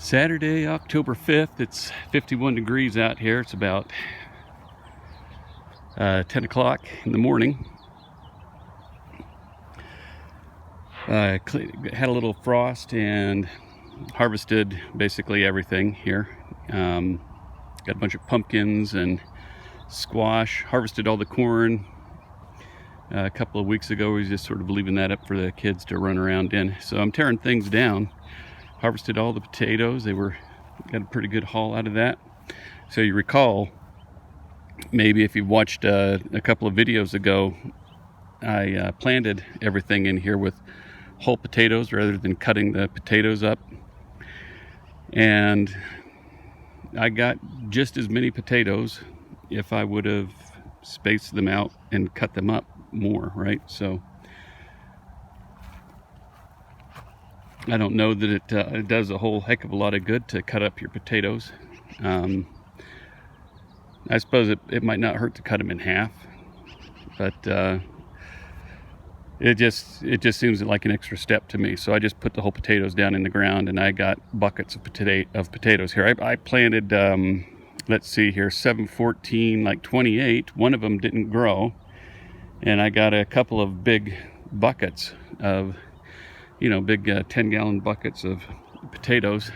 Saturday, October 5th. It's 51 degrees out here. It's about 10 o'clock in the morning. Had a little frost and harvested basically everything here. Got a bunch of pumpkins and squash. Harvested all the corn a couple of weeks ago. We was just sort of leaving that up for the kids to run around in. So I'm tearing things down. Harvested all the potatoes. Got a pretty good haul out of that. So you recall, maybe if you watched a couple of videos ago, I planted everything in here with whole potatoes rather than cutting the potatoes up. And I got just as many potatoes if I would have spaced them out and cut them up more, right? So I don't know that it does a whole heck of a lot of good to cut up your potatoes. I suppose it might not hurt to cut them in half, but it just seems like an extra step to me. So I just put the whole potatoes down in the ground, and I got buckets of potatoes here. I planted, let's see here, 714, like 28. One of them didn't grow, and I got a couple of big buckets of, big 10-gallon buckets of potatoes.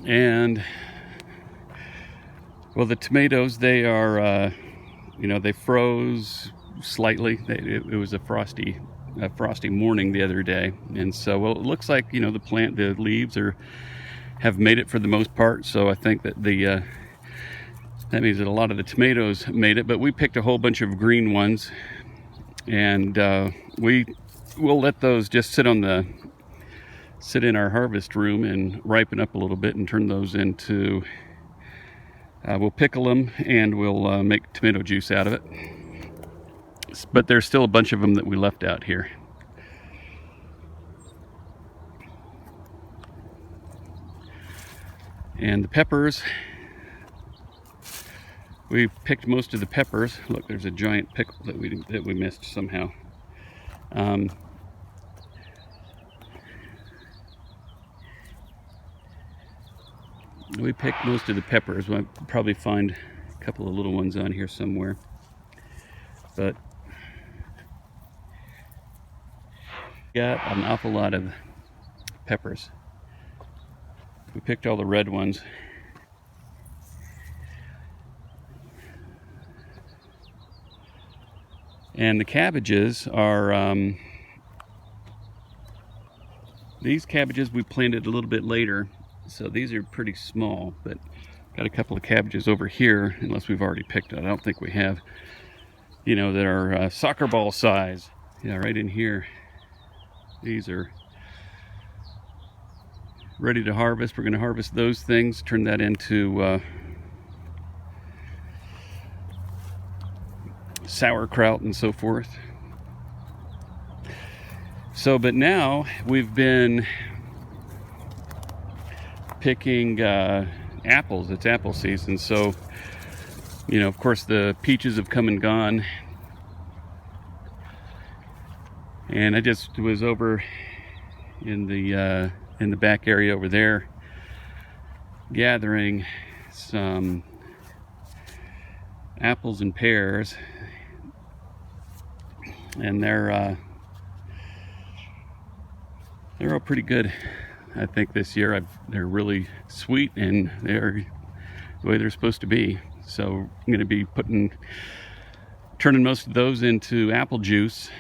And well, the tomatoes, they are, they froze slightly. It was a frosty morning the other day, and so it looks like the leaves have made it for the most part. So I think that that means that a lot of the tomatoes made it. But we picked a whole bunch of green ones, and we'll let those just sit in our harvest room and ripen up a little bit and turn those into. We'll pickle them and we'll make tomato juice out of it. But there's still a bunch of them that we left out here. And the peppers, we picked most of the peppers. Look, there's a giant pickle that we missed somehow. We picked most of the peppers. We'll probably find a couple of little ones on here somewhere. But got an awful lot of peppers. We picked all the red ones. And the cabbages are, these cabbages we planted a little bit later. So these are pretty small, but got a couple of cabbages over here, unless we've already picked it. I don't think we have, that are soccer ball size. Yeah, right in here. These are ready to harvest. We're going to harvest those things, turn that into sauerkraut and so forth. So, but now we've been picking apples. It's apple season, so of course the peaches have come and gone, and I just was over in the back area over there gathering some apples and pears, and they're all pretty good. I think this year they're really sweet, and they're the way they're supposed to be. So I'm going to be turning most of those into apple juice.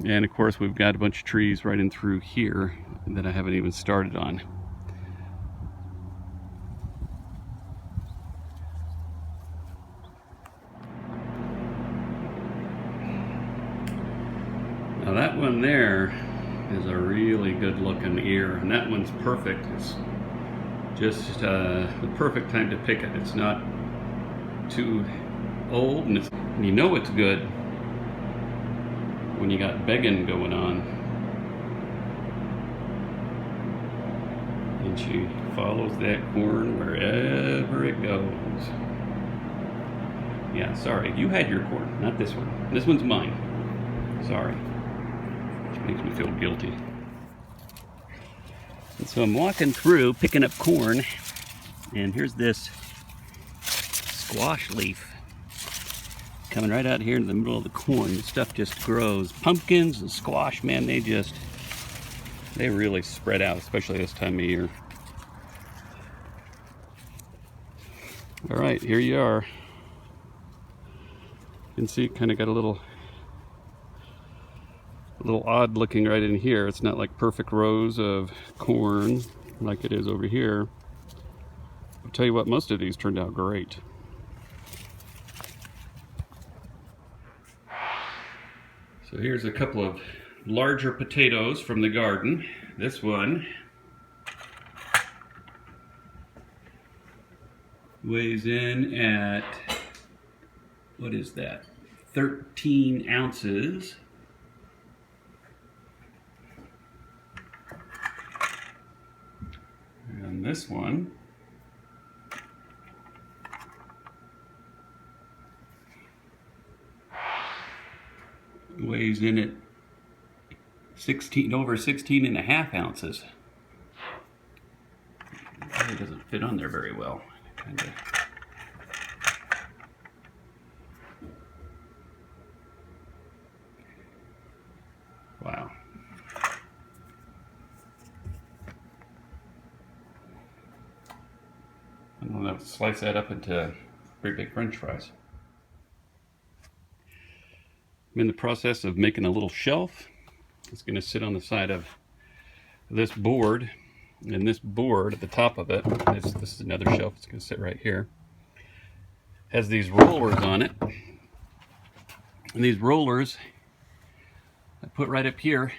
And of course we've got a bunch of trees right in through here that I haven't even started on. Now that one there is a really good looking ear, and that one's perfect. It's just the perfect time to pick it. It's not too old, and it's good when you got begging going on. And she follows that corn wherever it goes. Yeah, sorry, you had your corn, not this one. This one's mine. Sorry. Makes me feel guilty. And so I'm walking through picking up corn, and here's this squash leaf coming right out here in the middle of the corn. This stuff just grows. Pumpkins and squash, man, they really spread out, especially this time of year. All right, here you are. You can see it kind of got a little odd looking right in here. It's not like perfect rows of corn like it is over here. I'll tell you what, most of these turned out great. So here's a couple of larger potatoes from the garden. This one weighs in at, what is that, 13 ounces. And this one weighs in at over 16 and a half ounces. It really doesn't fit on there very well. Kinda. Wow. I don't know, slice that up into pretty big French fries. I'm in the process of making a little shelf. It's going to sit on the side of this board, and this board at the top of it, this is another shelf. It's going to sit right here. Has these rollers on it, and these rollers I put right up here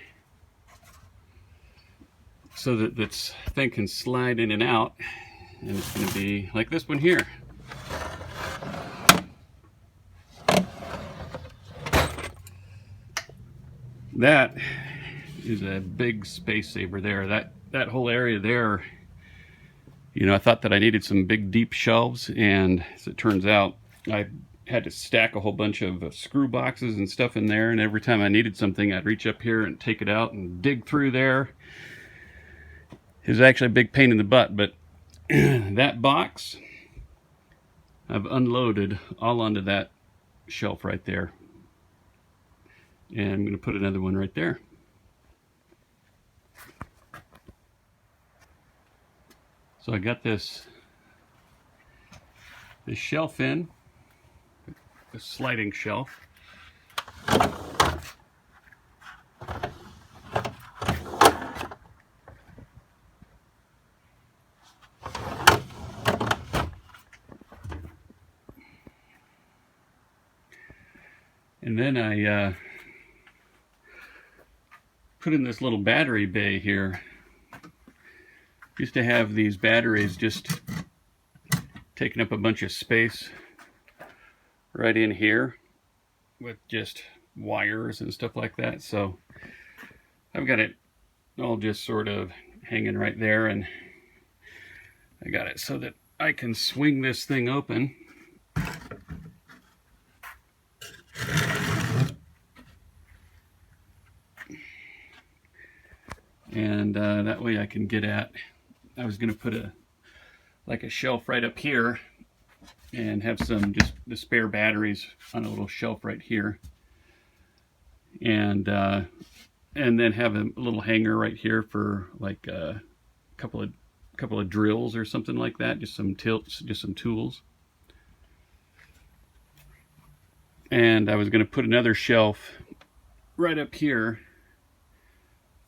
so that this thing can slide in and out, and it's going to be like this one here. That is a big space saver there. That whole area there, you know, I thought that I needed some big deep shelves, and as it turns out, I had to stack a whole bunch of screw boxes and stuff in there, and every time I needed something, I'd reach up here and take it out and dig through there. It was actually a big pain in the butt, but that box I've unloaded all onto that shelf right there. And I'm going to put another one right there. So I got this shelf in, a sliding shelf. And then I put in this little battery bay here. Used to have these batteries just taking up a bunch of space right in here with just wires and stuff like that. So I've got it all just sort of hanging right there, and I got it so that I can swing this thing open. And that way I can get at, I was going to put a shelf right up here and have some just the spare batteries on a little shelf right here, and then have a little hanger right here for like a couple of drills or something like that, just some tilts, just some tools. And I was going to put another shelf right up here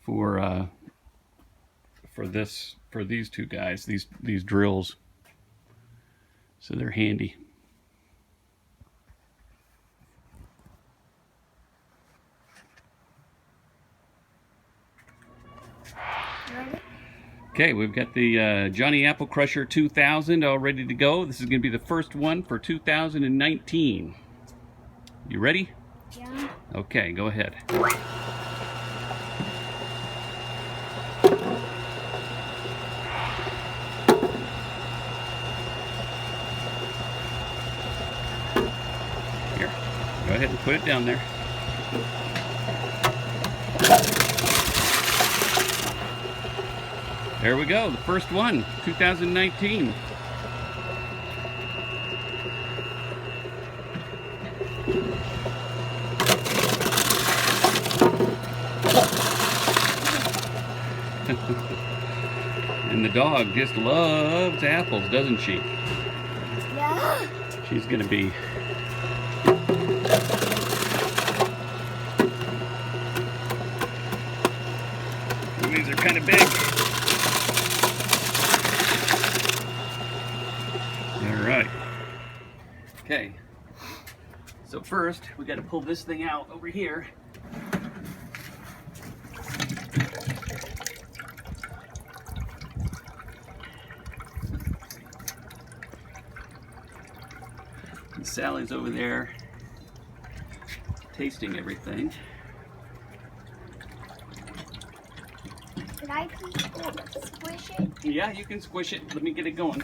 for these two guys, these drills, so they're handy. Okay, we've got the Johnny Apple Crusher 2000 all ready to go. This is going to be the first one for 2019. You ready? Yeah. Okay, go ahead. Here, go ahead and put it down there. There we go, the first one, 2019. And the dog just loves apples, doesn't she? Yeah. She's gonna be... These are kind of big. All right. Okay. So first, we got to pull this thing out over here. And Sally's over there tasting everything. Can I please squish it? Yeah, you can squish it. Let me get it going.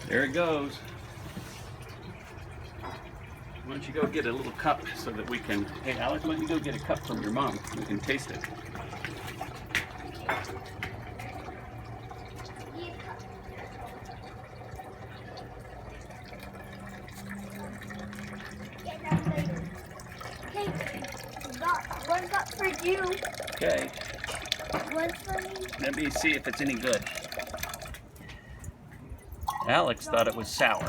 There it goes. Why don't you go get a little cup so that we can... Hey, Alex, why don't you go get a cup from your mom? We can taste it. One cup for you. Okay. One for me. Let me see if it's any good. Alex thought it was sour.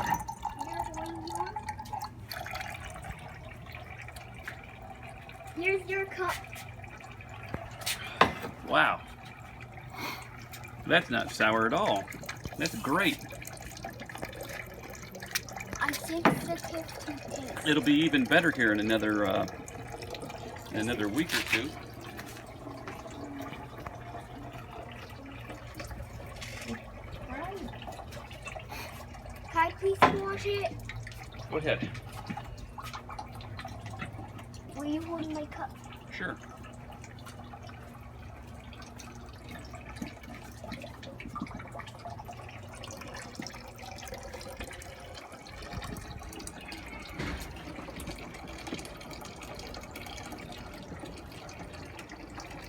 Here's your cup. Wow. That's not sour at all. That's great. I'm sensitive to taste. It'll be even better here in another week or two. Can I please wash it? Go ahead. Will you hold my cup? Sure.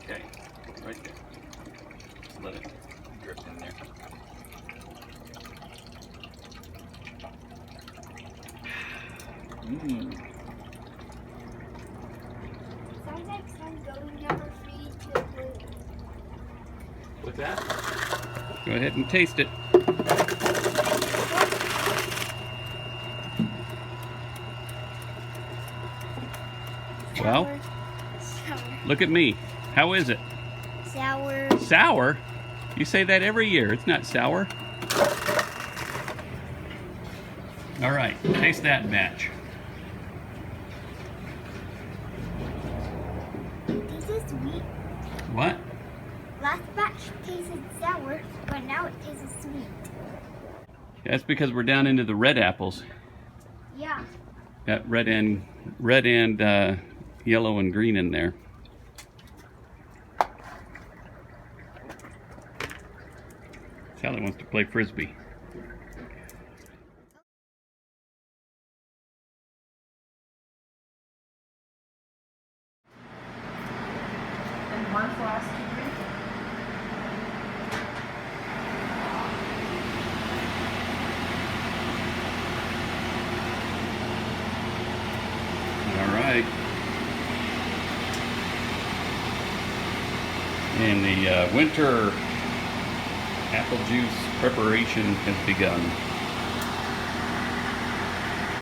Okay, right there. Just let it drip in there. Mmm. Sounds like some going number 3 to blue. What's that? Go ahead and taste it. Well, Sour. look at me. How is it? Sour. Sour? You say that every year. It's not sour. All right, taste that batch. This is sweet. What? Last batch tasted sour, but now it tastes sweet. That's because we're down into the red apples. Yeah. Got red and yellow and green in there. Sally wants to play frisbee. And one flask to drink. All right. And the winter apple juice preparation has begun.